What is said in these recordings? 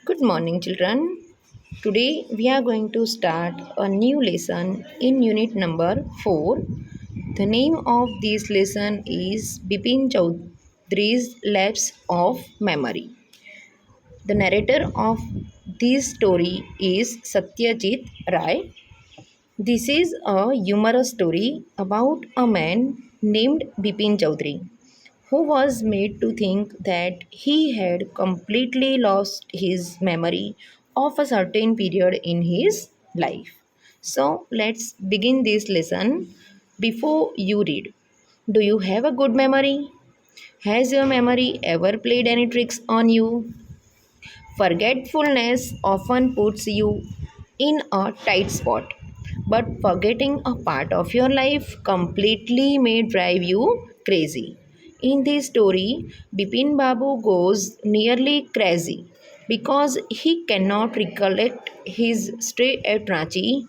Good morning, children. Today we are going to start a new lesson in unit number 4. The name of this lesson is Bipin Chaudhary's Lapse of Memory. The narrator of this story is Satyajit Ray. This is a humorous story about a man named Bipin Chaudhary who was made to think that he had completely lost his memory of a certain period in his life. So let's begin this lesson. Before you read, do you have a good memory? Has your memory ever played any tricks on you? Forgetfulness often puts you in a tight spot, but forgetting a part of your life completely may drive you crazy. In this story, Bipin Babu goes nearly crazy because he cannot recollect his stay at Ranchi.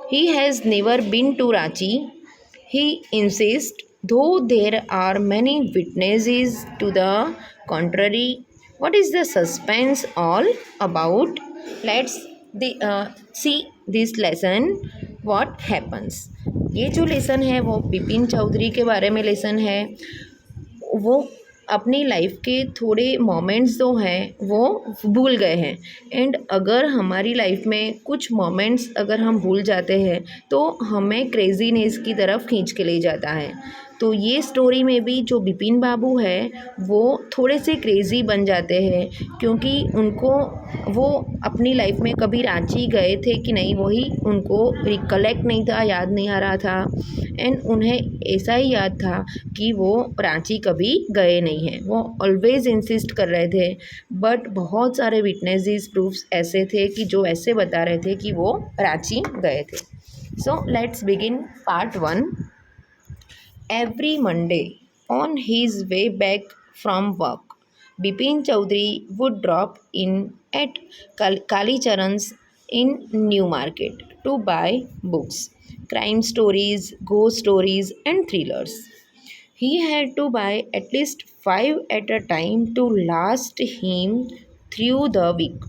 He has never been to Ranchi. He insists, though there are many witnesses to the contrary. What is the suspense all about? Let's see this lesson. What happens? ये जो lesson है वो बिपिन चौधरी के बारे में lesson है. वो अपनी लाइफ के थोड़े मोमेंट्स जो हैं वो भूल गए हैं. एंड अगर हमारी लाइफ में कुछ मोमेंट्स अगर हम भूल जाते हैं तो हमें क्रेजीनेस की तरफ खींच के ले जाता है. तो ये स्टोरी में भी जो बिपिन बाबू है वो थोड़े से क्रेज़ी बन जाते हैं क्योंकि उनको वो अपनी लाइफ में कभी रांची गए थे कि नहीं वही उनको रिकलेक्ट नहीं था, याद नहीं आ रहा था. एंड उन्हें ऐसा ही याद था कि वो रांची कभी गए नहीं हैं. वो ऑलवेज़ इंसिस्ट कर रहे थे बट बहुत सारे विटनेसेस प्रूफ्स ऐसे थे कि जो ऐसे बता रहे थे कि वो रांची गए थे. So let's begin part 1. Every Monday, on his way back from work, Bipin Chaudhary would drop in at Kali Charan's in New Market to buy books, crime stories, ghost stories, and thrillers. He had to buy at least 5 at a time to last him through the week.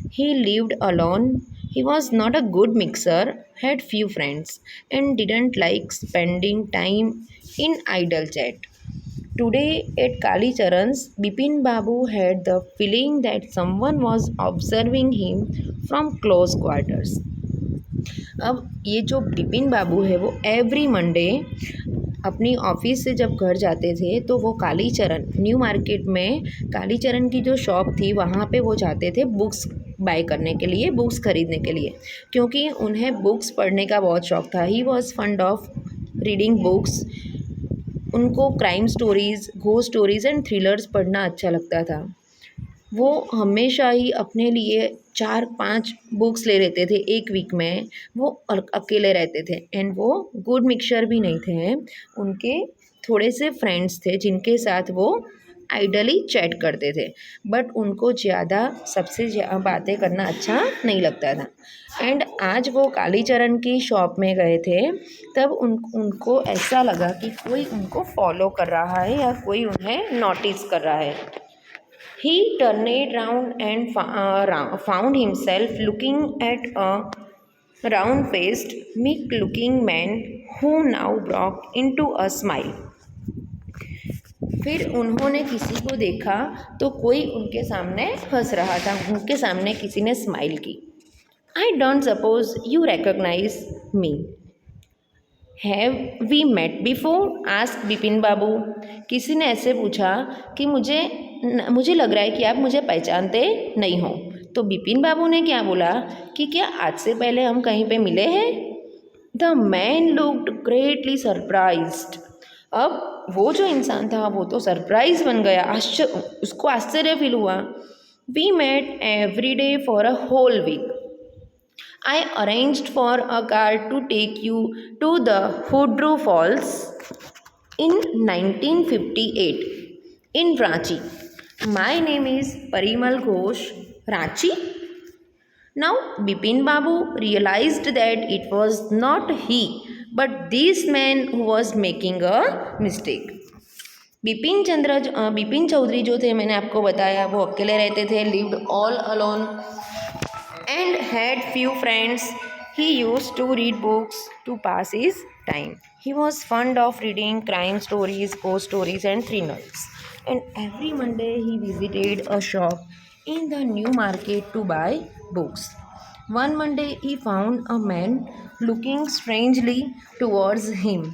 He lived alone. He was not a good mixer, had few friends, and didn't like spending time in idle chat. Today at Kali Charan's, Bipin Babu had the feeling that someone was observing him from close quarters. अब ये जो बिपिन बाबू है वो every Monday अपनी office से जब घर जाते थे तो वो कालीचरण न्यू मार्केट में कालीचरण की जो शॉप थी वहाँ पे वो जाते थे बुक्स बाय करने के लिए, बुक्स ख़रीदने के लिए, क्योंकि उन्हें बुक्स पढ़ने का बहुत शौक़ था. He was fond of reading books. उनको crime stories, ghost stories and thrillers पढ़ना अच्छा लगता था. वो हमेशा ही अपने लिए 4-5 बुक्स ले लेते थे एक वीक में. वो अकेले रहते थे एंड वो गुड मिक्सचर भी नहीं थे. उनके थोड़े से फ्रेंड्स थे जिनके साथ वो आइडली चैट करते थे बट उनको ज़्यादा सबसे बातें करना अच्छा नहीं लगता था. एंड आज वो कालीचरण की शॉप में गए थे तब उनको ऐसा लगा कि कोई उनको फॉलो कर रहा है या कोई उन्हें नोटिस कर रहा है. He turned round and found himself looking at a round-faced, meek-looking man who now broke into a smile. फिर उन्होंने किसी को देखा तो कोई उनके सामने हंस रहा था. उनके सामने किसी ने स्माइल की. I don't suppose you recognize me. Have we met before? Ask Bipin Babu. किसी ने ऐसे पूछा कि मुझे लग रहा है कि आप मुझे पहचानते नहीं हो. तो बिपिन बाबू ने क्या बोला कि क्या आज से पहले हम कहीं पे मिले हैं? The man looked greatly surprised. अब वो जो इंसान था वो तो सरप्राइज बन गया, उसको आश्चर्य फील हुआ. We met every day for a whole week. I arranged for a car to take you to the Hudru Falls in 1958 in Ranchi. My name is Parimal Ghosh. Ranchi? Now Bipin Babu realized that it was not he but this man who was making a mistake. Bipin Chaudhary जो थे, मैंने आपको बताया, वो अकेले रहते थे, lived all alone and had few friends. He used to read books to pass his time. He was fond of reading crime stories, ghost stories, and thrillers. And every Monday he visited a shop in the new market to buy books. One Monday he found a man looking strangely towards him.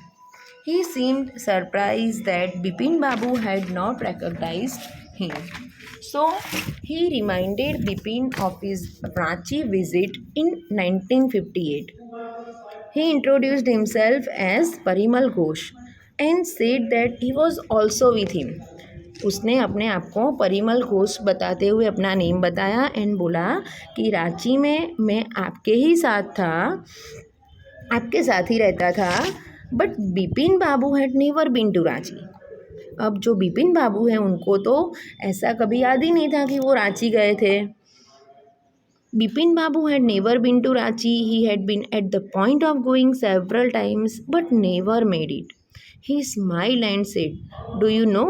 He seemed surprised that Bipin Babu had not recognized him. So he reminded Bipin of his Ranchi visit in 1958. He introduced himself as Parimal Ghosh and said that he was also with him. उसने अपने आप को परिमल घोष बताते हुए अपना name बताया and बोला कि रांची में मैं आपके ही साथ था, आपके साथ ही रहता था, but Bipin Babu had never been to Ranchi. अब जो बिपिन बाबू हैं उनको तो ऐसा कभी याद ही नहीं था कि वो रांची गए थे। बिपिन बाबू had never been to Ranchi, he had been at the point of going several times but never made it. He smiled and said, do you know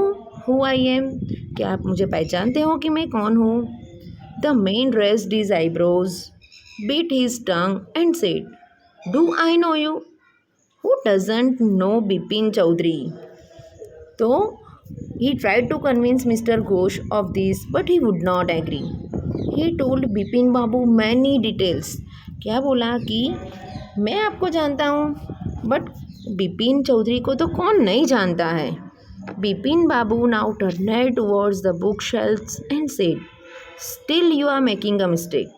who I am? क्या आप मुझे पहचानते हो कि मैं कौन हूँ? The man raised his eyebrows, bit his tongue and said, do I know you? Who doesn't know Bipin Chaudhary? तो he tried to convince Mr. Ghosh of this, but he would not agree. He told Bipin Babu many details. क्या बोला कि मैं आपको जानता हूँ, but Bipin Chaudhary को तो कौन नहीं जानता है। बिपिन बाबू now turned towards the bookshelves and said, still you are making a mistake.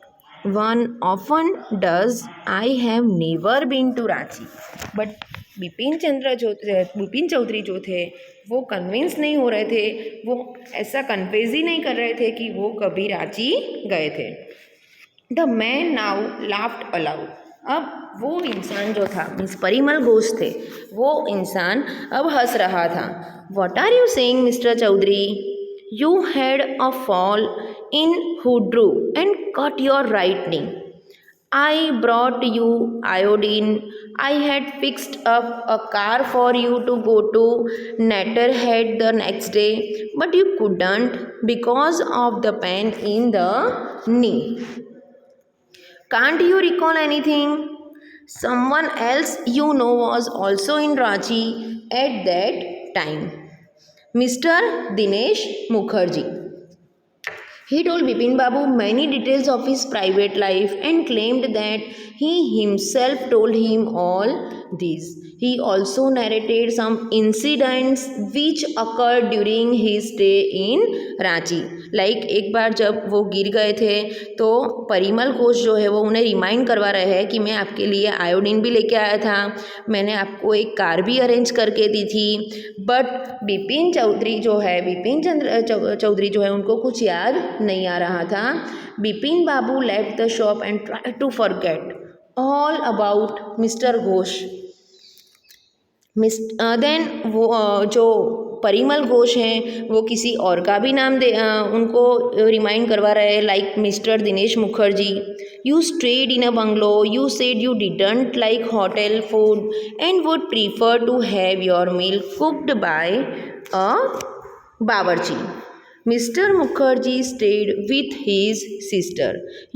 One often does. I have never been to Ranchi. But Bipin Chaudhary जो थे वो कन्विंस नहीं हो रहे थे, वो ऐसा कन्फेज ही नहीं कर रहे थे कि वो कभी रांची गए थे। The man now laughed allowed. अब वो इंसान जो था, मीन्स परिमल घोष थे, वो इंसान अब हंस रहा था। What are you saying mister Chaudhary? You had a fall in Hudru and cut your right knee. I brought you iodine. I had fixed up a car for you to go to Netterhead the next day, but you couldn't because of the pain in the knee. Can't you recall anything? Someone else you know was also in Ranchi at that time. Mr. Dinesh Mukherjee. He told Bipin Babu many details of his private life and claimed that he himself told him all these. He also narrated some incidents which occurred during his stay in Ranchi. एक बार जब वो गिर गए थे तो परिमल घोष जो है वो उन्हें रिमाइंड करवा रहे हैं कि मैं आपके लिए आयोडीन भी लेके आया था, मैंने आपको एक कार भी अरेंज करके दी थी, बट बिपिन चौधरी जो है, चौधरी जो है उनको कुछ याद नहीं आ रहा था। Bipin Babu left the shop and try to forget all about mister Ghosh. Then वो जो परिमल घोष हैं वो किसी और का भी नाम उनको रिमाइंड करवा रहे हैं, like mister Dinesh Mukherjee. You stayed in a bungalow, you said you didn't like hotel food and would prefer to have your meal cooked by a bawarchi. Mr. Mukherjee stayed with his sister.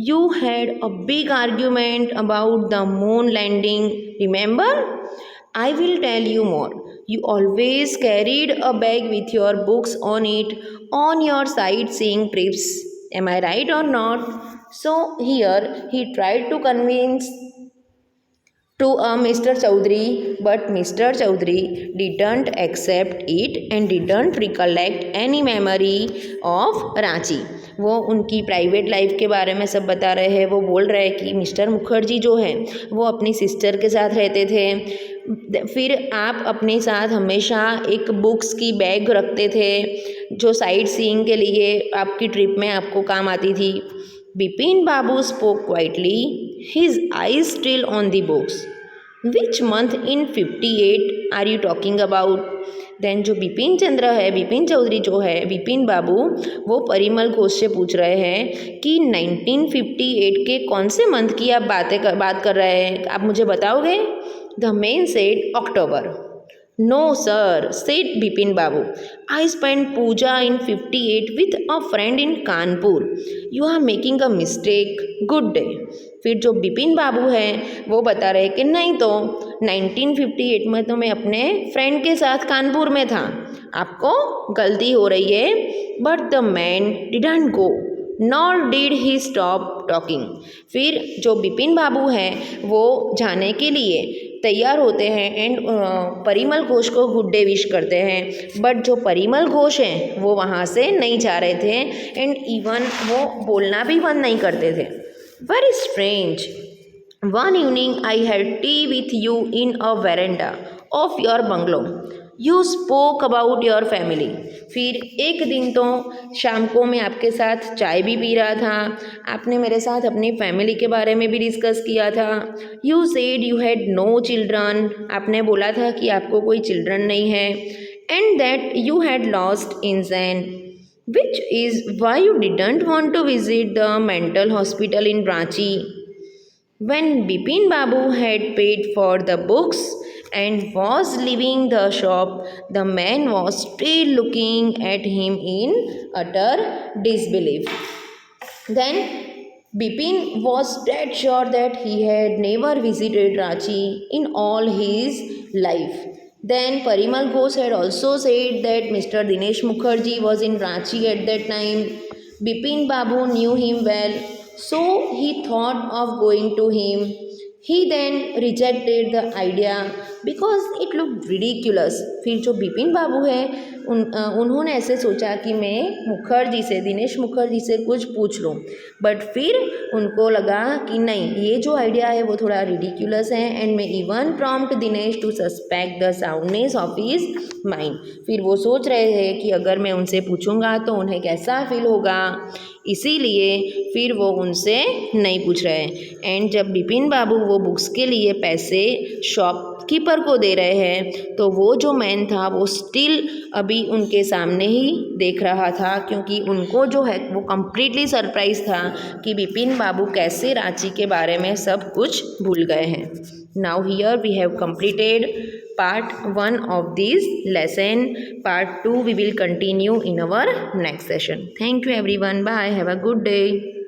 You had a big argument about the moon landing, remember? I will tell you more. You always carried a bag with your books on it on your sightseeing trips. Am I right or not? So here he tried to convince to Mr. Chaudhary, but Mr. Chaudhary didn't accept it and didn't recollect any memory of Ranchi. वो उनकी private life के बारे में सब बता रहे हैं। वो बोल रहे हैं कि मिस्टर मुखर्जी जो है वो अपनी सिस्टर के साथ रहते थे, फिर आप अपने साथ हमेशा एक बुक्स की बैग रखते थे जो साइट सीइंग के लिए आपकी ट्रिप में आपको काम आती थी। बिपिन बाबू spoke quietly, his eyes still on the books. Which month in 58 are you talking about? Then जो बिपिन चौधरी जो है, बिपिन बाबू, वो परिमल घोष से पूछ रहे हैं कि 1958 के कौन से मंथ की आप बात कर रहे हैं, आप मुझे बताओगे? The man said October. No, sir, said Bipin Babu. I spent puja in 58 with a friend in Kanpur. You are making a mistake. Good day. फिर जो बिपिन बाबू हैं वो बता रहे कि नहीं तो 1958 में तो मैं अपने फ्रेंड के साथ कानपुर में था, आपको गलती हो रही है. But the man didn't go nor did he stop talking. फिर जो बिपिन बाबू हैं वो जाने के लिए तैयार होते हैं एंड परिमल घोष को गुड डे विश करते हैं. बट जो परिमल घोष हैं वो वहाँ से नहीं जा रहे थे एंड इवन वो बोलना भी बंद नहीं करते थे. Very strange. One evening I had T with you in a veranda of your bungalow. You spoke about your family. फिर एक दिन तो शाम को मैं आपके साथ चाय भी पी रहा था, आपने मेरे साथ अपनी फैमिली के बारे में भी डिस्कस किया था. You said you had no children. आपने बोला था कि आपको कोई चिल्ड्रन नहीं है. And that you had lost in जैन, which is why you didn't want to visit the mental hospital in Ranchi. When Bipin Babu had paid for the books and was leaving the shop, the man was still looking at him in utter disbelief. Then Bipin was dead sure that he had never visited Ranchi in all his life. Then Parimal Ghosh had also said that Mr. Dinesh Mukherjee was in Ranchi at that time. Bipin Babu knew him well, so he thought of going to him. He then rejected the idea because it looked ridiculous. फिर जो बिपिन बाबू है उन्होंने ऐसे सोचा कि मैं मुखर्जी से, दिनेश मुखर्जी से कुछ पूछ लूँ. बट फिर उनको लगा कि नहीं, ये जो आइडिया है वो थोड़ा रिडिकुलस है and may even prompt Dinesh to suspect the soundness of his mind. फिर वो सोच रहे थे कि अगर मैं उनसे पूछूंगा तो उन्हें कैसा फील होगा, इसीलिए फिर वो उनसे नहीं पूछ रहे. एंड जब बिपिन बाबू वो बुक्स के लिए पैसे शॉपकीपर को दे रहे हैं तो वो जो मैन था वो स्टिल अभी उनके सामने ही देख रहा था, क्योंकि उनको जो है वो कम्प्लीटली सरप्राइज था कि बिपिन बाबू कैसे रांची के बारे में सब कुछ भूल गए हैं. Now here we have completed part 1 of this lesson. Part 2 we will continue in our next session. Thank you everyone. Bye. Have a good day.